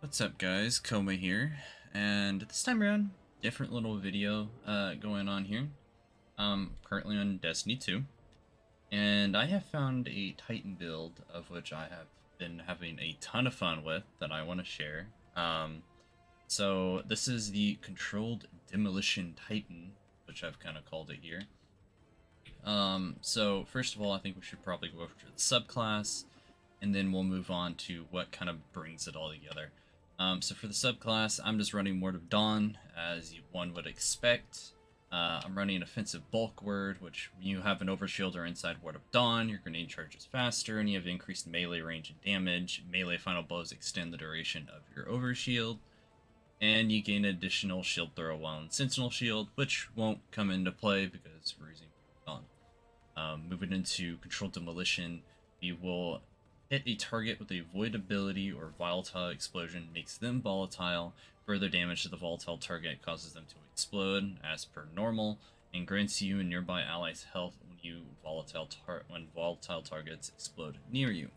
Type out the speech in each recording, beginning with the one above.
What's up guys, Koma here, and this time around, different little video going on here. Currently on Destiny 2, and I have found a Titan build of which I have been having a ton of fun with that I want to share. So this is the Controlled Demolition Titan, which I've kind of called it here. So first of all, I think we should probably go over to the subclass, and then we'll move on to what kind of brings it all together. So for the subclass, I'm just running Word of Dawn, as one would expect. I'm running Offensive Bulk Word, which you have an Overshielder inside Word of Dawn, your grenade charges faster, and you have increased melee range and damage. Melee final blows extend the duration of your Overshield, and you gain additional shield throw while in Sentinel Shield, which won't come into play because we're using Word of Dawn. Moving into Controlled Demolition, you will hit a target with a void ability or volatile explosion, makes them volatile. Further damage to the volatile target causes them to explode as per normal, and grants you and nearby allies health when volatile targets explode near you.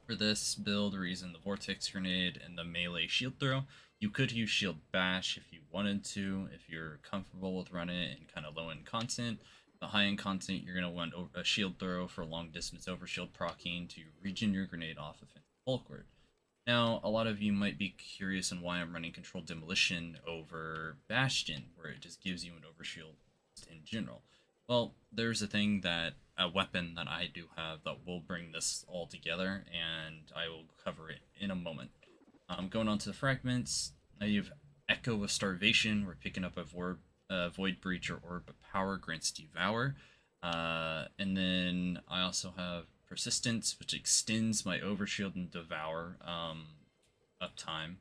For this build, we're using the Vortex Grenade and the melee shield throw. You could use Shield Bash if you wanted to, if you're comfortable with running it in kind of low-end content. The high-end content, you're going to want a shield throw for long distance overshield proccing to regen your grenade off offensive bulkward. Now, a lot of you might be curious on why I'm running Controlled Demolition over Bastion, where it just gives you an overshield in general. Well, there's a weapon that I do have that will bring this all together, and I will cover it in a moment. Going on to the fragments, now you have Echo of Starvation. We're picking up a Void Breach or Orb of Power grants Devour. And then I also have Persistence, which extends my Overshield and Devour uptime.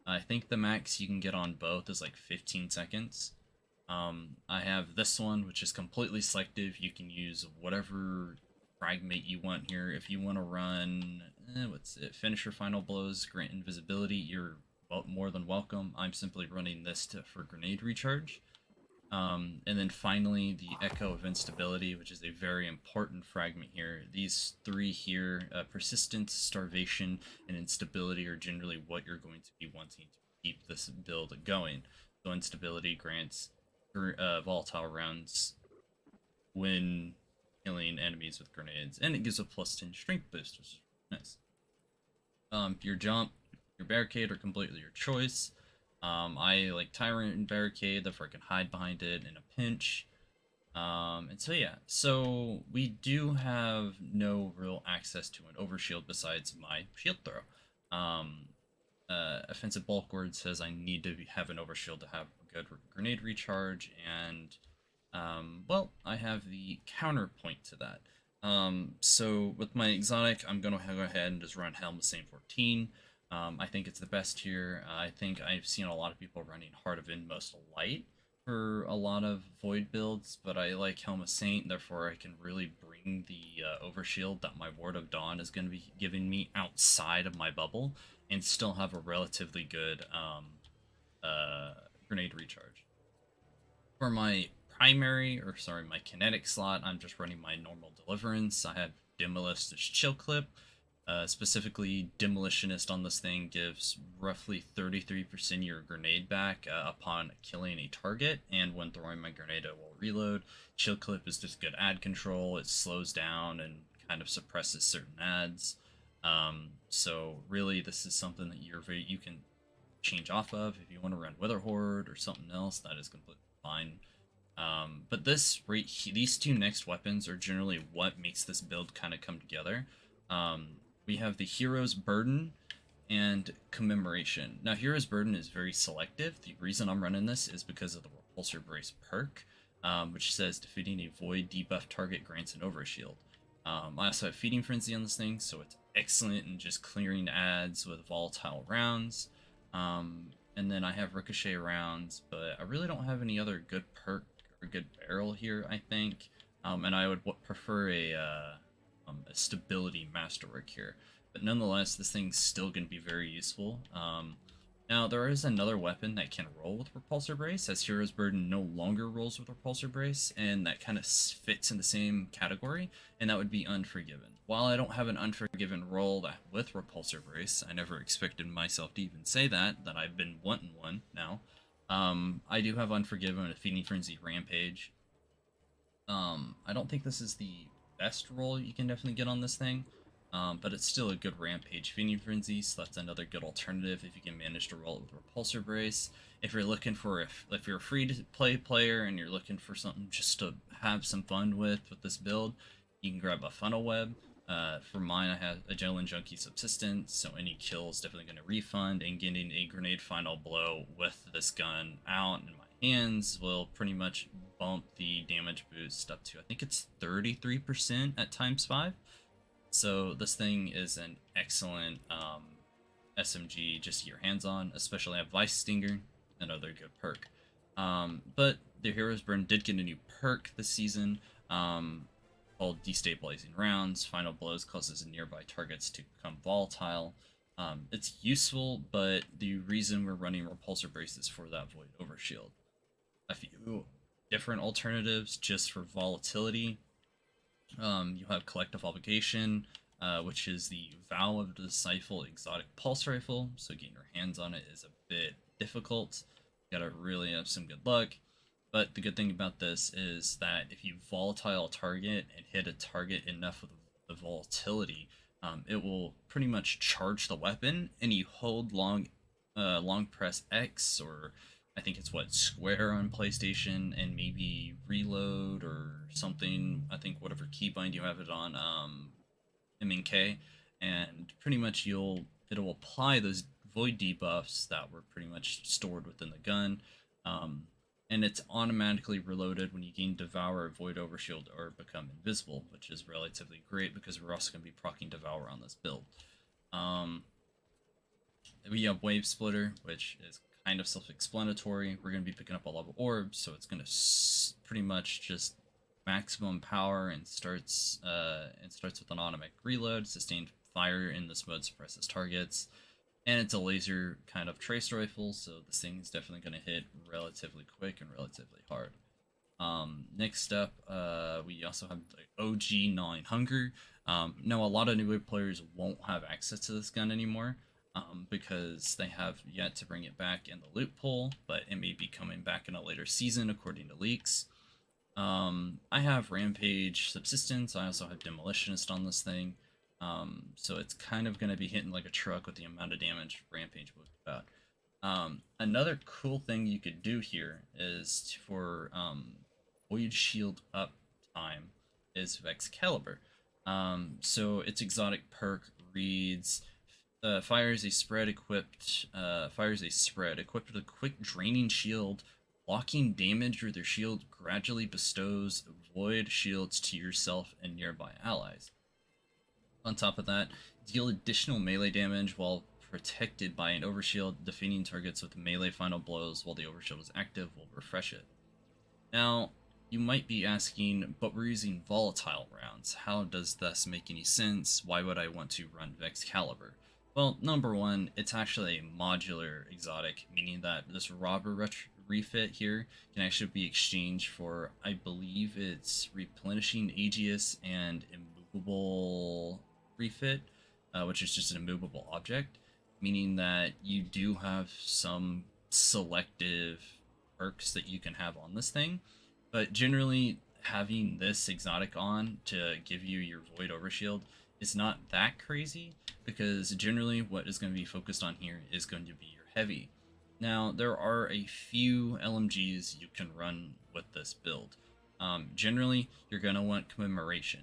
I think the max you can get on both is like 15 seconds. I have this one, which is completely selective. You can use whatever fragment you want here. If you want to run, Finisher Final Blows, grant invisibility, you're more than welcome. I'm simply running this for grenade recharge. And then finally, the Echo of Instability, which is a very important fragment here. These three here, Persistence, Starvation, and Instability, are generally what you're going to be wanting to keep this build going. So Instability grants volatile rounds when killing enemies with grenades, and it gives a +10 strength boost, which is nice. Your jump, your barricade are completely your choice. I like Tyrant and Barricade, therefore I can hide behind it in a pinch. And so yeah, so we do have no real access to an overshield besides my shield throw. Offensive Bulk Word says I need to have an overshield to have good grenade recharge, and well, I have the counterpoint to that. So with my exotic, I'm gonna go ahead and just run Helm of Saint 14. I think it's the best here. I think I've seen a lot of people running Heart of Inmost Light for a lot of Void builds, but I like Helm of Saint, therefore I can really bring the Overshield that my Ward of Dawn is going to be giving me outside of my bubble, and still have a relatively good grenade recharge. For my my kinetic slot, I'm just running my normal Deliverance. I have Demolist Chill Clip. Specifically, Demolitionist on this thing gives roughly 33% of your grenade back upon killing a target, and when throwing my grenade, it will reload. Chill Clip is just good ad control. It slows down and kind of suppresses certain ads. So really, this is something that you can change off of if you want to run Wither Horde or something else. That is completely fine. But these two next weapons are generally what makes this build kind of come together. We have the Hero's Burden and Commemoration. Now, Hero's Burden is very selective. The reason I'm running this is because of the Repulsor Brace perk, which says defeating a Void debuff target grants an Overshield. I also have Feeding Frenzy on this thing, so it's excellent in just clearing ads with volatile rounds. And then I have Ricochet rounds, but I really don't have any other good perk or good barrel here, I think. And I would prefer a Stability Masterwork here. But nonetheless, this thing's still going to be very useful. Now, there is another weapon that can roll with Repulsor Brace, as Hero's Burden no longer rolls with Repulsor Brace, and that kind of fits in the same category, and that would be Unforgiven. While I don't have an Unforgiven roll with Repulsor Brace, I never expected myself to even say that I've been wanting one now. I do have Unforgiven, a Feeding Frenzy, Rampage. I don't think this is the best roll you can definitely get on this thing, but it's still a good Rampage Feeding Frenzy, so that's another good alternative if you can manage to roll it with Repulsor Brace. If you're looking for, if you're a free-to-play player and you're looking for something just to have some fun with this build, you can grab a Funnel Web. For mine, I have Adrenaline Junkie Subsistence, so any kill is definitely going to refund, and getting a Grenade Final Blow with this gun out in my hands will pretty much bump the damage boost up to, I think it's 33% at ×5. So this thing is an excellent SMG just to get your hands on, especially at Vice Stinger, another good perk. But the Hero's Burn did get a new perk this season, called Destabilizing Rounds. Final Blows causes nearby targets to become volatile. It's useful, but the reason we're running Repulsor Brace is for that Void Overshield. A few different alternatives just for volatility. You have Collective Obligation, which is the Vow of the Disciple exotic pulse rifle, so getting your hands on it is a bit difficult. You gotta really have some good luck. But the good thing about this is that if you volatile target and hit a target enough with the volatility, it will pretty much charge the weapon, and you hold long press X, or I think it's what, square on PlayStation, and maybe reload or something. I think whatever keybind you have it on, M&K, and pretty much it'll apply those void debuffs that were pretty much stored within the gun. And it's automatically reloaded when you gain Devour, Void Overshield, or become invisible, which is relatively great because we're also going to be proccing Devour on this build. We have Wave Splitter, which is kind of self-explanatory. We're going to be picking up a lot of orbs, so it's going to pretty much just maximum power and starts with an automatic reload. Sustained fire in this mode suppresses targets, and it's a laser kind of trace rifle, so this thing is definitely going to hit relatively quick and relatively hard. Next up, we also have the OG Gnawing Hunger. Now, a lot of new players won't have access to this gun anymore, because they have yet to bring it back in the loot pool, but it may be coming back in a later season according to leaks. I have Rampage Subsistence. I also have Demolitionist on this thing. So it's kind of going to be hitting like a truck with the amount of damage Rampage will give out. Another cool thing you could do here is for Void Shield up time is Excalibur. So its exotic perk reads, fires a spread equipped with a quick draining shield. Blocking damage with their shield gradually bestows void shields to yourself and nearby allies. On top of that, deal additional melee damage while protected by an overshield. Defeating targets with melee final blows while the overshield is active will refresh it. Now, you might be asking, but we're using volatile rounds. How does this make any sense? Why would I want to run Excalibur? Well, number one, it's actually a modular exotic, meaning that this robber refit here can actually be exchanged for, I believe it's replenishing Aegis and immovable refit, which is just an immovable object, meaning that you do have some selective perks that you can have on this thing, but generally having this exotic on to give you your Void Overshield is not that crazy, because generally what is going to be focused on here is going to be your heavy. Now, there are a few LMGs you can run with this build. Generally, you're going to want Commemoration.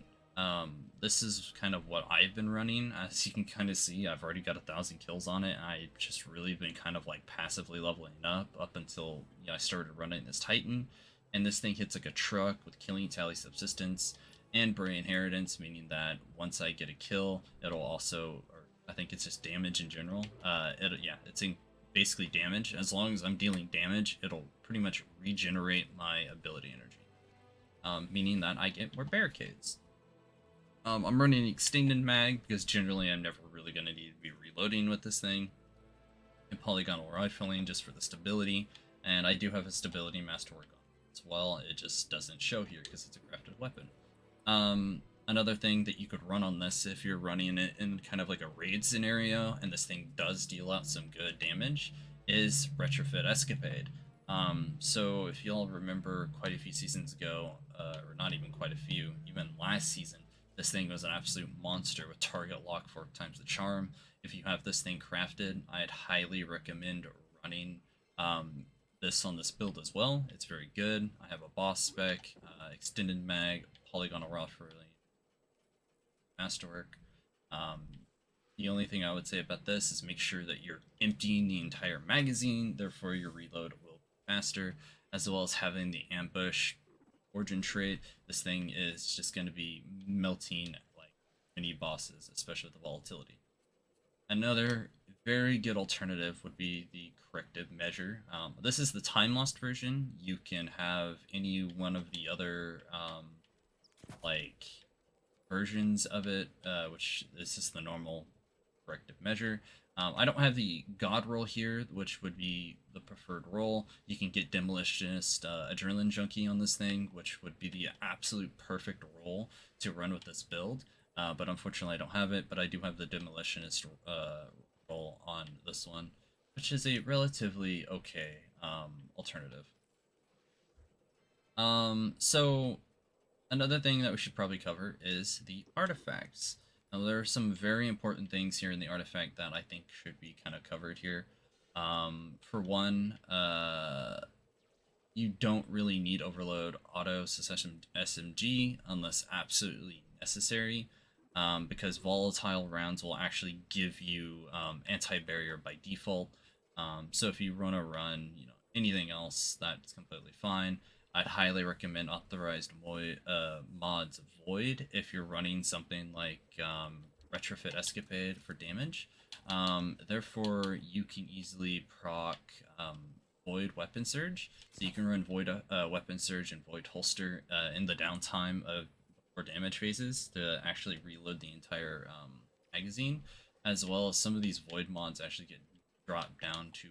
This is kind of what I've been running. As you can kind of see, I've already got 1,000 kills on it. I've just really been kind of like passively leveling up until I started running this Titan. And this thing hits like a truck with Killing Tally Subsistence and Bray Inheritance, meaning that once I get a kill, it'll also, or I think it's just damage in general. It's basically damage. As long as I'm dealing damage, it'll pretty much regenerate my ability energy, meaning that I get more barricades. I'm running Extended Mag because generally I'm never really going to need to be reloading with this thing. polygonal rifling just for the stability, and I do have a stability masterwork on it as well. It just doesn't show here because it's a crafted weapon. Another thing that you could run on this if you're running it in kind of like a raid scenario and this thing does deal out some good damage is Retrofit Escapade. So if y'all remember quite a few seasons ago, or not even quite a few, even last season, this thing was an absolute monster with target lock 4 times the charm. If you have this thing crafted, I'd highly recommend running this on this build as well. It's very good. I have a boss spec, extended mag, polygonal rifling, masterwork. The only thing I would say about this is make sure that you're emptying the entire magazine, therefore your reload will be faster, as well as having the ambush origin trait. This thing is just going to be melting like mini bosses, especially with the volatility. Another very good alternative would be the corrective measure. This is the time lost version. You can have any one of the other like versions of it, which this is the normal corrective measure. I don't have the god roll here, which would be the preferred roll. You can get Demolitionist Adrenaline Junkie on this thing, which would be the absolute perfect roll to run with this build. But unfortunately I don't have it, but I do have the Demolitionist roll on this one, which is a relatively okay alternative. So another thing that we should probably cover is the artifacts. Now, there are some very important things here in the artifact that I think should be kind of covered here. For one, you don't really need Overload Auto Succession SMG unless absolutely necessary, because volatile rounds will actually give you anti-barrier by default. So if you want to run, anything else, that's completely fine. I'd highly recommend authorized mods Void if you're running something like Retrofit Escapade for damage. Therefore, you can easily proc Void Weapon Surge. So you can run Void Weapon Surge and Void Holster in the downtime of for damage phases to actually reload the entire magazine, as well as some of these Void mods actually get dropped down to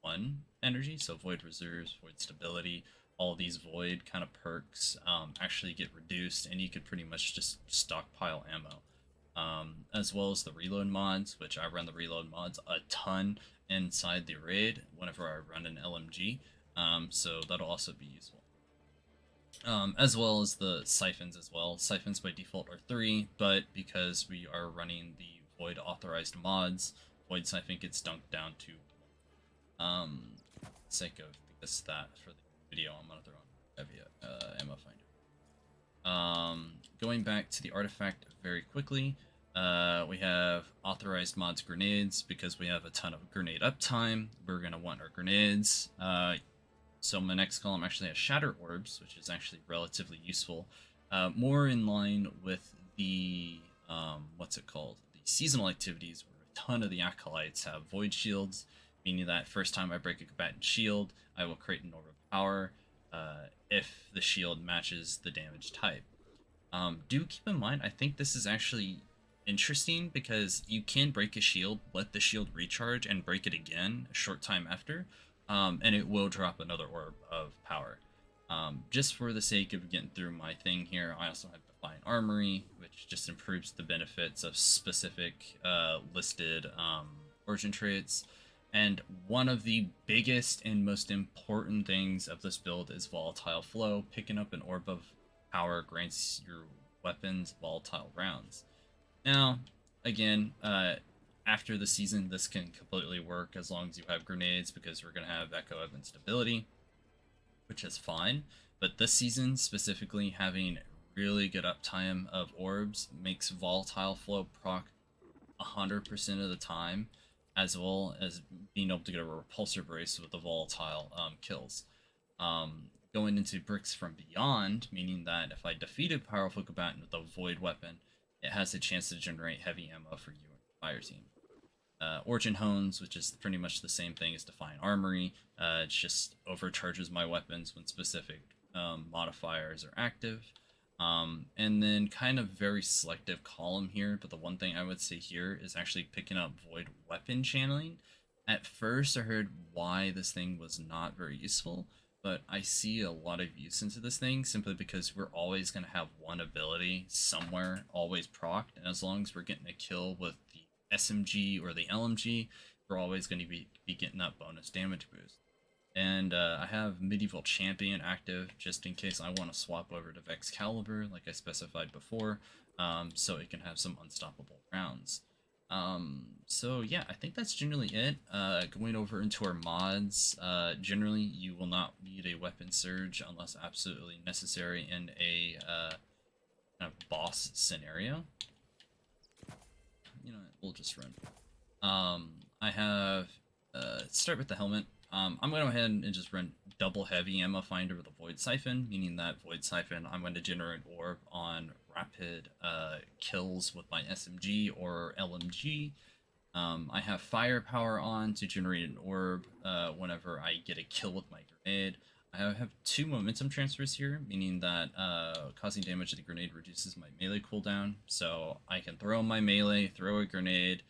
1 energy. So Void Reserves, Void Stability, all these Void kind of perks actually get reduced, and you could pretty much just stockpile ammo. As well as the reload mods, which I run the reload mods a ton inside the raid whenever I run an LMG, so that'll also be useful. As well as the siphons as well. Siphons by default are 3, but because we are running the Void authorized mods, Void siphon gets dunked down to sake of this that for the video, I'm gonna throw on heavy ammo finder. Going back to the artifact very quickly, we have authorized mods grenades because we have a ton of grenade uptime. We're gonna want our grenades. So my next column actually has Shatter Orbs, which is actually relatively useful. More in line with the what's it called? The seasonal activities, where a ton of the acolytes have Void Shields, meaning that first time I break a combatant shield, I will create an Orb of Power if the shield matches the damage type. Do keep in mind, I think this is actually interesting because you can break a shield, let the shield recharge, and break it again a short time after, and it will drop another Orb of Power. Just for the sake of getting through my thing here, I also have Defiant Armory, which just improves the benefits of specific listed origin traits. And one of the biggest and most important things of this build is Volatile Flow. Picking up an Orb of Power grants your weapons volatile rounds. Now, again, after the season, this can completely work as long as you have grenades, because we're going to have Echo of Instability, which is fine. But this season, specifically, having really good uptime of orbs makes Volatile Flow proc 100% of the time, as well as being able to get a repulsor brace with the volatile kills. Going into Bricks from Beyond, meaning that if I defeat a powerful combatant with a Void weapon, it has a chance to generate heavy ammo for you and your fire team. Origin Hones, which is pretty much the same thing as Defiant Armory, it just overcharges my weapons when specific modifiers are active. And then kind of very selective column here, but the one thing I would say here is actually picking up Void Weapon Channeling, At first, I heard why this thing was not very useful, but I see a lot of use into this thing simply because we're always going to have one ability somewhere, always procced, and as long as we're getting a kill with the SMG or the LMG, we're always going to be getting that bonus damage boost. And I have Medieval Champion active just in case I want to swap over to Excalibur, like I specified before, so it can have some unstoppable rounds. So yeah, I think that's generally it. Going over into our mods, generally you will not need a weapon surge unless absolutely necessary in a kind of boss scenario. You know, we'll just run. I have, start with the helmet. I'm going to go ahead and just run double heavy ammo finder with a Void Siphon, meaning that Void Siphon, I'm going to generate orb on rapid kills with my SMG or LMG. I have firepower on to generate an orb whenever I get a kill with my grenade. I have 2 momentum transfers here, meaning that causing damage to the grenade reduces my melee cooldown. So I can throw my melee, throw a grenade,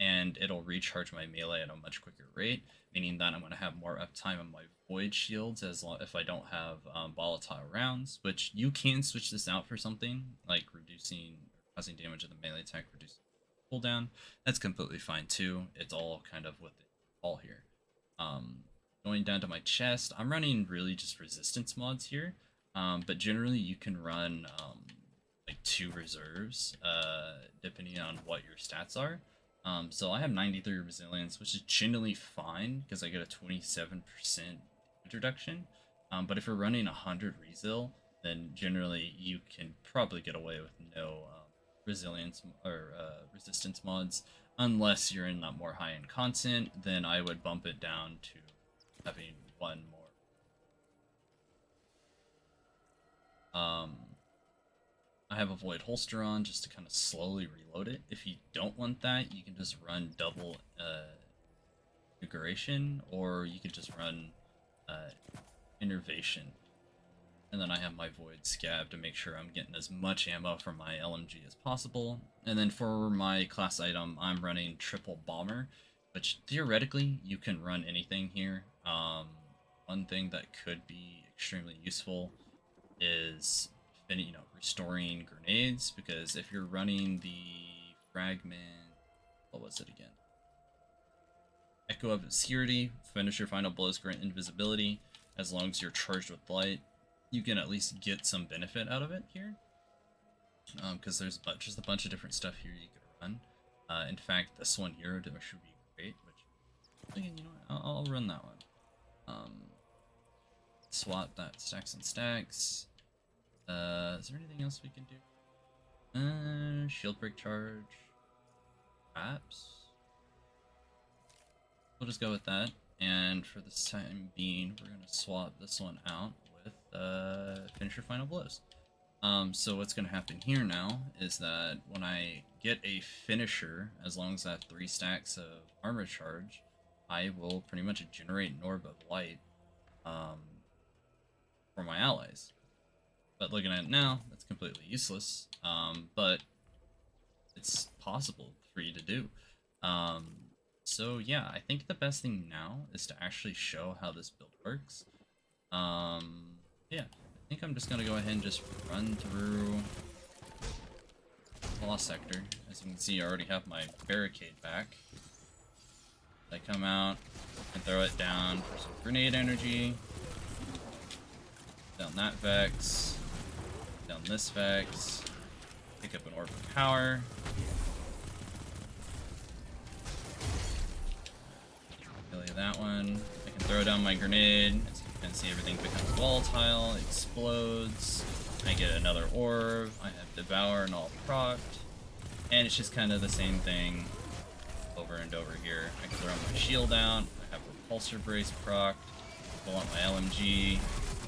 and it'll recharge my melee at a much quicker rate, meaning that I'm going to have more uptime on my void shields if I don't have volatile rounds, which you can switch this out for something like reducing or causing damage to the melee attack, reducing cooldown. That's completely fine too. It's all kind of with it all here. Going down to my chest, I'm running really just resistance mods here, but generally you can run like 2 reserves depending on what your stats are. So I have 93 resilience, which is generally fine because I get a 27% reduction. But if you're running 100 resil, then generally you can probably get away with no resilience or resistance mods, unless you're in that more high-end content. Then I would bump it down to having 1 more. I have a Void Holster on just to kind of slowly reload it. If you don't want that, you can just run double configuration, or you could just run innervation. And then I have my Void Scab to make sure I'm getting as much ammo from my LMG as possible. And then for my class item, I'm running Triple Bomber, which theoretically you can run anything here. One thing that could be extremely useful is restoring grenades, because if you're running the fragment, what was it again? Echo of Obscurity, finish your final blows, grant invisibility. As long as you're charged with light, you can at least get some benefit out of it here. Because there's just a bunch of different stuff here you could run. In fact, this one here should be great, which, again, you know what, I'll run that one. Swap that stacks and stacks. Is there anything else we can do? Shield break charge. Perhaps. We'll just go with that. And for the time being, we're gonna swap this one out with finish your final blows. So what's gonna happen here now is that when I get a finisher, as long as I have 3 stacks of armor charge, I will pretty much generate an orb of light for my allies. But looking at it now, that's completely useless, but it's possible for you to do. So yeah, I think the best thing now is to actually show how this build works. Yeah, I think I'm just gonna go ahead and just run through the Lost Sector. As you can see, I already have my barricade back. I come out and throw it down for some grenade energy. Down that Vex. Down this Vex, pick up an Orb of Power. Kill that one. I can throw down my grenade. As you can see, everything becomes volatile, explodes. I get another orb. I have Devour and all procced. And it's just kind of the same thing over and over here. I can throw my shield out. I have Repulsor Brace procced. Pull out my LMG.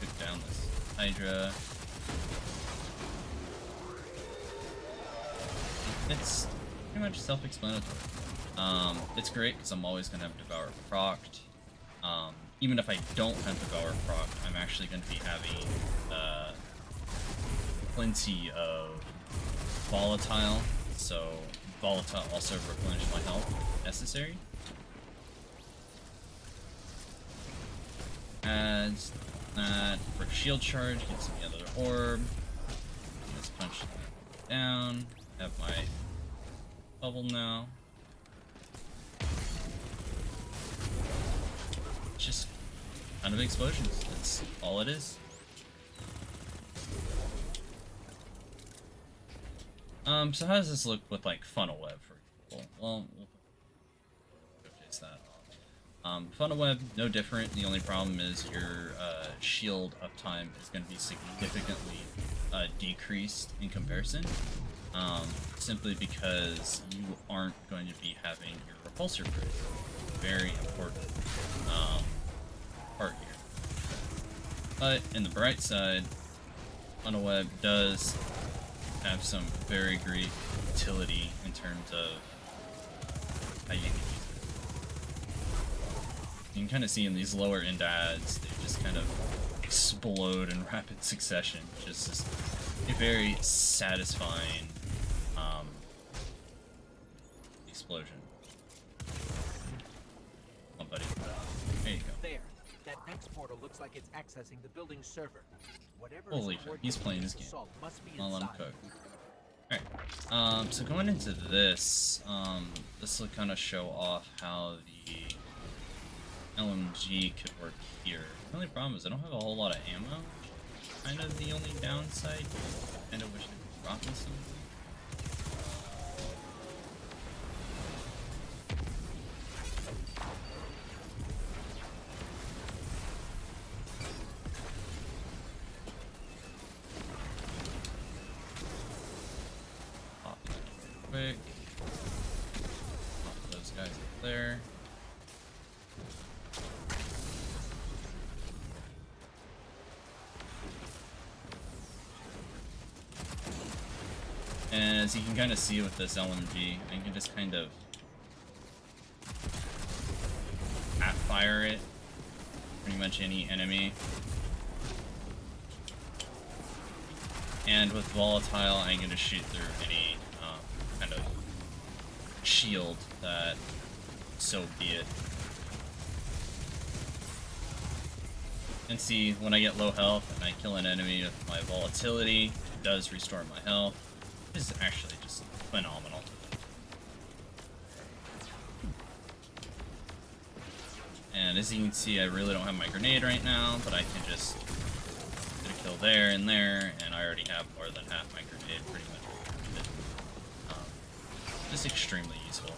Pick down this Hydra. It's pretty much self-explanatory. It's great because I'm always going to have Devour procced. Even if I don't have Devour procced, I'm actually going to be having plenty of Volatile, so Volatile also replenish my health if necessary. adds that for shield charge, gives me another orb. Let's punch that down. Have my bubble now. Just kind of explosions. That's all it is. So how does this look with like funnel web, for example? Well, we'll showcase that off. Funnel web, no different. The only problem is your shield uptime is going to be significantly decreased in comparison. Simply because you aren't going to be having your repulsor break. Very important part here. But in the bright side, funnel web does have some very great utility in terms of how you can use it. You can kind of see in these lower end ads, they just kind of explode in rapid succession. Just this a very satisfying explosion. Oh, buddy. There you go. There. That next portal looks like it's accessing the building's server. Whatever Holy is fuck, he's playing this game. must be I'll let him inside. cook. Alright. So going into this, this will kind of show off how the LMG could work here. The only problem is I don't have a whole lot of ammo. Kind of the only downside. Kind of wish I could drop this something. Quick. Pop those guys up there. And as you can kind of see with this LMG, I can just kind of fire it pretty much any enemy. And with Volatile, I'm going to shoot through any kind of shield that so be it. And see, when I get low health and I kill an enemy with my volatility, it does restore my health. This is actually just phenomenal. And as you can see, I really don't have my grenade right now, but I can just get a kill there and there, and I already have more than half my grenade pretty much. Just extremely useful.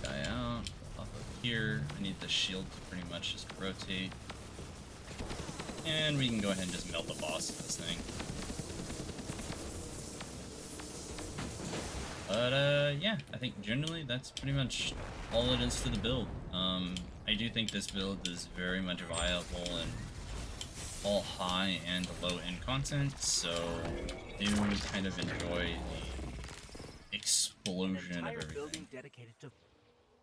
That guy out. Off of here. I need the shield to pretty much just rotate. And we can go ahead and just melt the boss of this thing. But yeah, I think generally that's pretty much all it is to the build. I do think this build is very much viable and all high and low end content, so I do kind of enjoy the explosion of everything.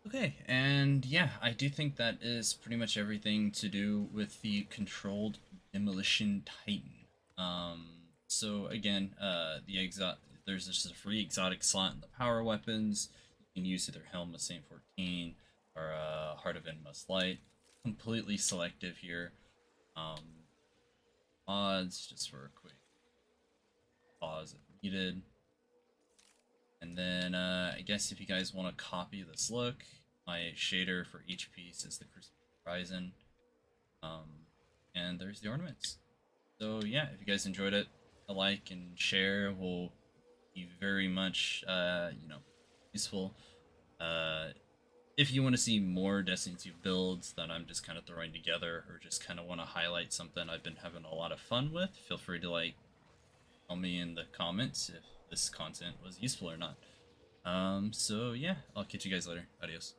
Okay, and yeah, I do think that is pretty much everything to do with the controlled Demolition Titan. So again, there's just a free exotic slot in the power weapons. You can use either Helm of Saint 14 or Heart of Endless Light. Completely selective here. Mods, just for a quick pause if needed. And then I guess if you guys want to copy this look, my shader for each piece is the Crucible Horizon. And there's the ornaments. So yeah, if you guys enjoyed it, a like and share will be very much useful. If you want to see more Destiny 2 builds that I'm just kind of throwing together, or just kind of want to highlight something I've been having a lot of fun with, feel free to tell me in the comments if this content was useful or not. So yeah, I'll catch you guys later. Adios.